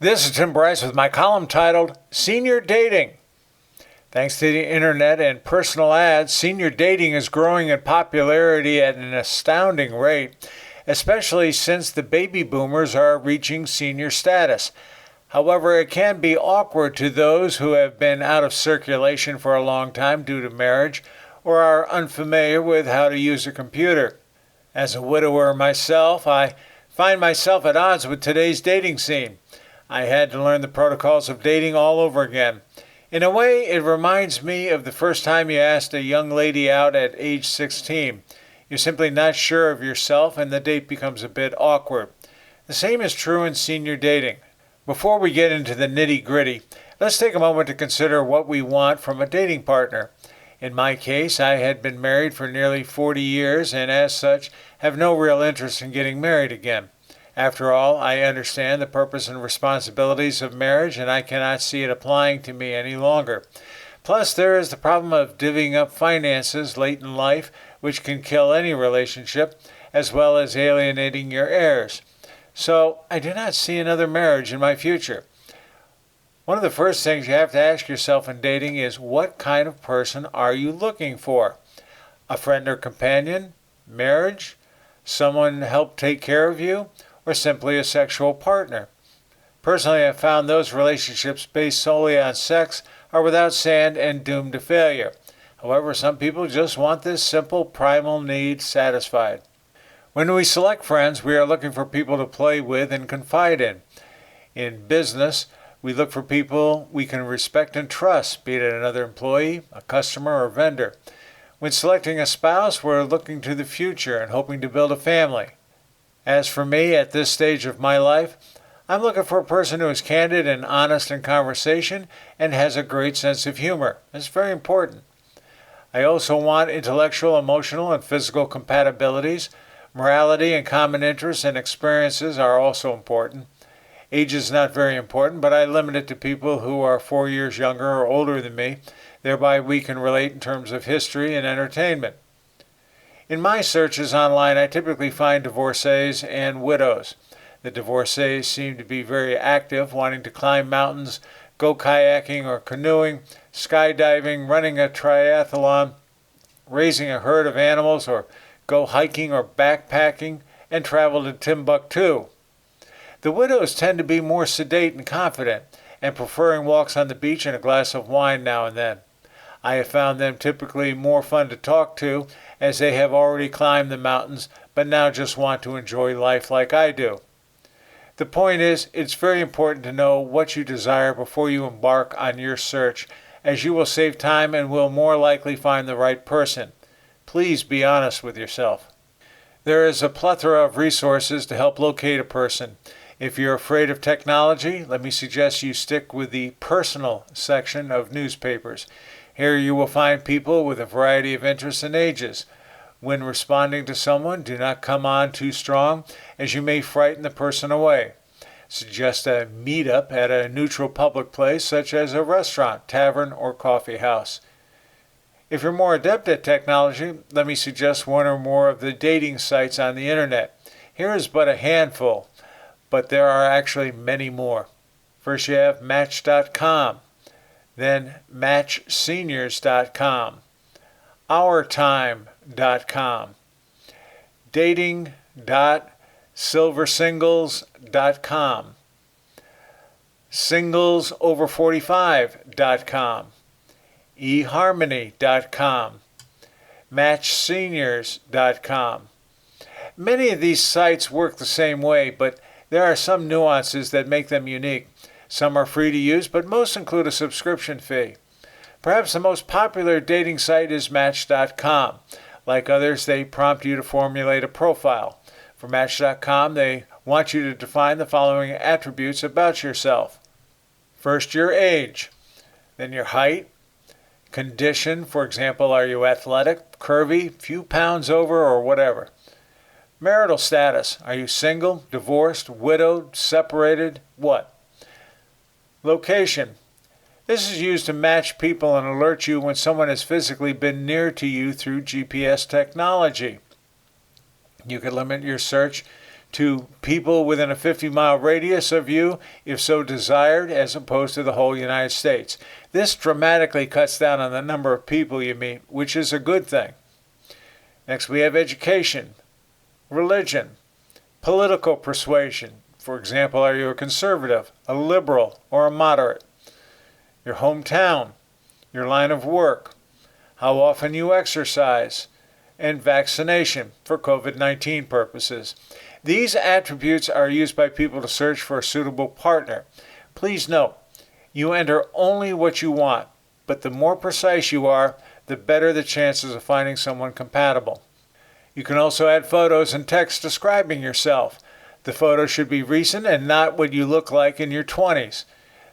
This is Tim Bryce with my column titled Senior Dating. Thanks to the internet and personal ads, senior dating is growing in popularity at an astounding rate, especially since the baby boomers are reaching senior status. However, it can be awkward to those who have been out of circulation for a long time due to marriage or are unfamiliar with how to use a computer. As a widower myself, I find myself at odds with today's dating scene. I had to learn the protocols of dating all over again. In a way, it reminds me of the first time you asked a young lady out at age 16. You're simply not sure of yourself and the date becomes a bit awkward. The same is true in senior dating. Before we get into the nitty-gritty, let's take a moment to consider what we want from a dating partner. In my case, I had been married for nearly 40 years and as such have no real interest in getting married again. After all, I understand the purpose and responsibilities of marriage and I cannot see it applying to me any longer. Plus, there is the problem of divvying up finances late in life, which can kill any relationship, as well as alienating your heirs. So, I do not see another marriage in my future. One of the first things you have to ask yourself in dating is what kind of person are you looking for? A friend or companion? Marriage? Someone to help take care of you? Or simply a sexual partner? Personally, I've found those relationships based solely on sex are without sand and doomed to failure. However, some people just want this simple primal need satisfied. When we select friends, we are looking for people to play with and confide in. In business, we look for people we can respect and trust, be it another employee, a customer, or vendor. When selecting a spouse, we're looking to the future and hoping to build a family. As for me, at this stage of my life, I'm looking for a person who is candid and honest in conversation and has a great sense of humor. It's very important. I also want intellectual, emotional, and physical compatibilities. Morality and common interests and experiences are also important. Age is not very important, but I limit it to people who are 4 years younger or older than me. Thereby we can relate in terms of history and entertainment. In my searches online, I typically find divorcees and widows. The divorcees seem to be very active, wanting to climb mountains, go kayaking or canoeing, skydiving, running a triathlon, raising a herd of animals, or go hiking or backpacking, and travel to Timbuktu. The widows tend to be more sedate and confident, and preferring walks on the beach and a glass of wine now and then. I have found them typically more fun to talk to, as they have already climbed the mountains, but now just want to enjoy life like I do. The point is, it's very important to know what you desire before you embark on your search, as you will save time and will more likely find the right person. Please be honest with yourself. There is a plethora of resources to help locate a person. If you're afraid of technology, let me suggest you stick with the personal section of newspapers. Here you will find people with a variety of interests and ages. When responding to someone, do not come on too strong, as you may frighten the person away. Suggest a meetup at a neutral public place, such as a restaurant, tavern, or coffee house. If you're more adept at technology, let me suggest one or more of the dating sites on the internet. Here is but a handful, but there are actually many more. First you have Match.com. Then MatchSeniors.com, OurTime.com, Dating.SilverSingles.com, SinglesOver45.com, eHarmony.com, MatchSeniors.com. Many of these sites work the same way, but there are some nuances that make them unique. Some are free to use, but most include a subscription fee. Perhaps the most popular dating site is Match.com. Like others, they prompt you to formulate a profile. For Match.com, they want you to define the following attributes about yourself. First, your age. Then your height. Condition, for example, are you athletic, curvy, few pounds over, or whatever. Marital status, are you single, divorced, widowed, separated, what? Location. This is used to match people and alert you when someone has physically been near to you through GPS technology. You can limit your search to people within a 50-mile radius of you, if so desired, as opposed to the whole United States. This dramatically cuts down on the number of people you meet, which is a good thing. Next, we have education, religion, political persuasion. For example, are you a conservative, a liberal, or a moderate? Your hometown, your line of work, how often you exercise, and vaccination for COVID-19 purposes. These attributes are used by people to search for a suitable partner. Please note, you enter only what you want, but the more precise you are, the better the chances of finding someone compatible. You can also add photos and text describing yourself. The photo should be recent and not what you look like in your 20s.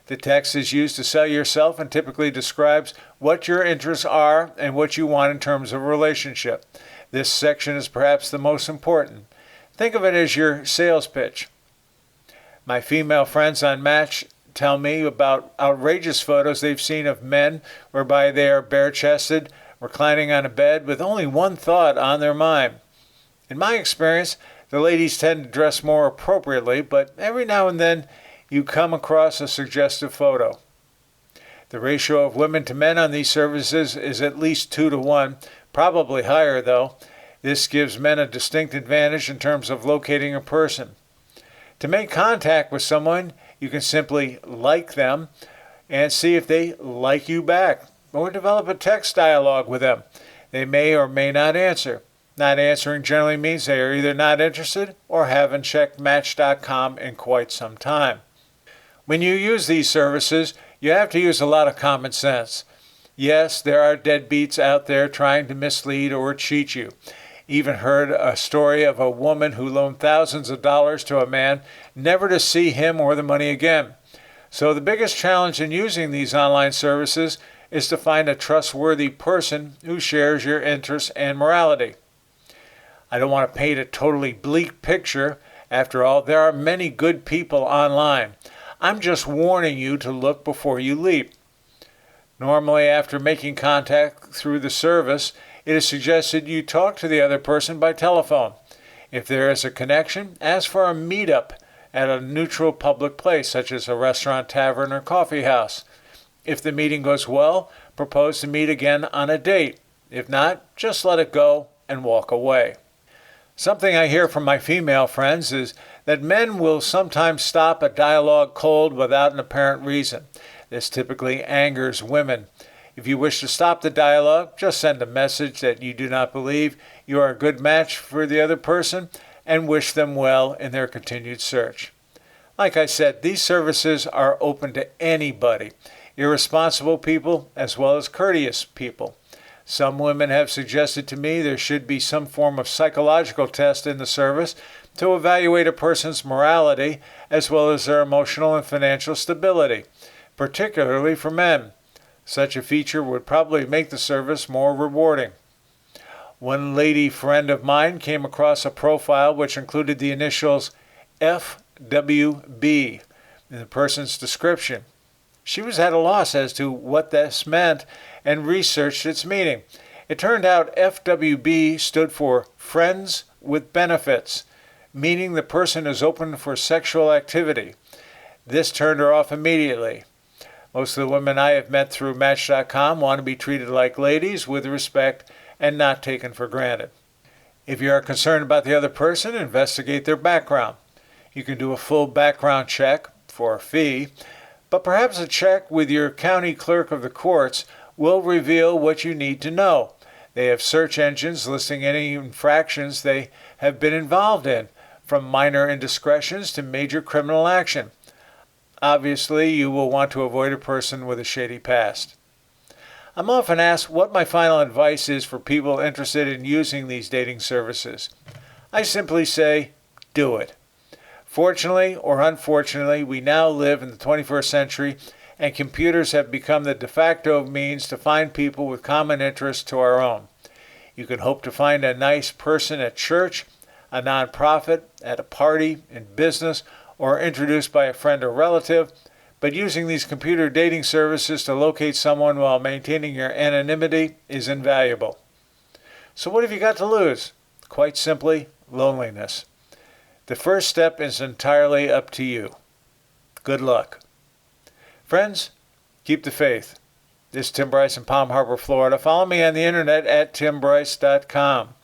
The text is used to sell yourself and typically describes what your interests are and what you want in terms of a relationship. This section is perhaps the most important. Think of it as your sales pitch. My female friends on Match tell me about outrageous photos they've seen of men whereby they are bare-chested, reclining on a bed with only one thought on their mind. In my experience, the ladies tend to dress more appropriately, but every now and then you come across a suggestive photo. The ratio of women to men on these services is at least 2 to 1, probably higher though. This gives men a distinct advantage in terms of locating a person. To make contact with someone, you can simply like them and see if they like you back, or develop a text dialogue with them. They may or may not answer. Not answering generally means they are either not interested or haven't checked Match.com in quite some time. When you use these services, you have to use a lot of common sense. Yes, there are deadbeats out there trying to mislead or cheat you. Even heard a story of a woman who loaned thousands of dollars to a man, never to see him or the money again. So the biggest challenge in using these online services is to find a trustworthy person who shares your interests and morality. I don't want to paint a totally bleak picture. After all, there are many good people online. I'm just warning you to look before you leap. Normally, after making contact through the service, it is suggested you talk to the other person by telephone. If there is a connection, ask for a meetup at a neutral public place, such as a restaurant, tavern, or coffee house. If the meeting goes well, propose to meet again on a date. If not, just let it go and walk away. Something I hear from my female friends is that men will sometimes stop a dialogue cold without an apparent reason. This typically angers women. If you wish to stop the dialogue, just send a message that you do not believe you are a good match for the other person and wish them well in their continued search. Like I said, these services are open to anybody, irresponsible people as well as courteous people. Some women have suggested to me there should be some form of psychological test in the service to evaluate a person's morality as well as their emotional and financial stability, particularly for men. Such a feature would probably make the service more rewarding. One lady friend of mine came across a profile which included the initials FWB in the person's description. She was at a loss as to what this meant and researched its meaning. It turned out FWB stood for Friends with Benefits, meaning the person is open for sexual activity. This turned her off immediately. Most of the women I have met through Match.com want to be treated like ladies with respect and not taken for granted. If you are concerned about the other person, investigate their background. You can do a full background check for a fee, but perhaps a check with your county clerk of the courts will reveal what you need to know. They have search engines listing any infractions they have been involved in, from minor indiscretions to major criminal action. Obviously, you will want to avoid a person with a shady past. I'm often asked what my final advice is for people interested in using these dating services. I simply say, do it. Fortunately or unfortunately, we now live in the 21st century, and computers have become the de facto means to find people with common interests to our own. You can hope to find a nice person at church, a nonprofit, at a party, in business, or introduced by a friend or relative, but using these computer dating services to locate someone while maintaining your anonymity is invaluable. So what have you got to lose? Quite simply, loneliness. The first step is entirely up to you. Good luck. Friends, keep the faith. This is Tim Bryce in Palm Harbor, Florida. Follow me on the internet at timbryce.com.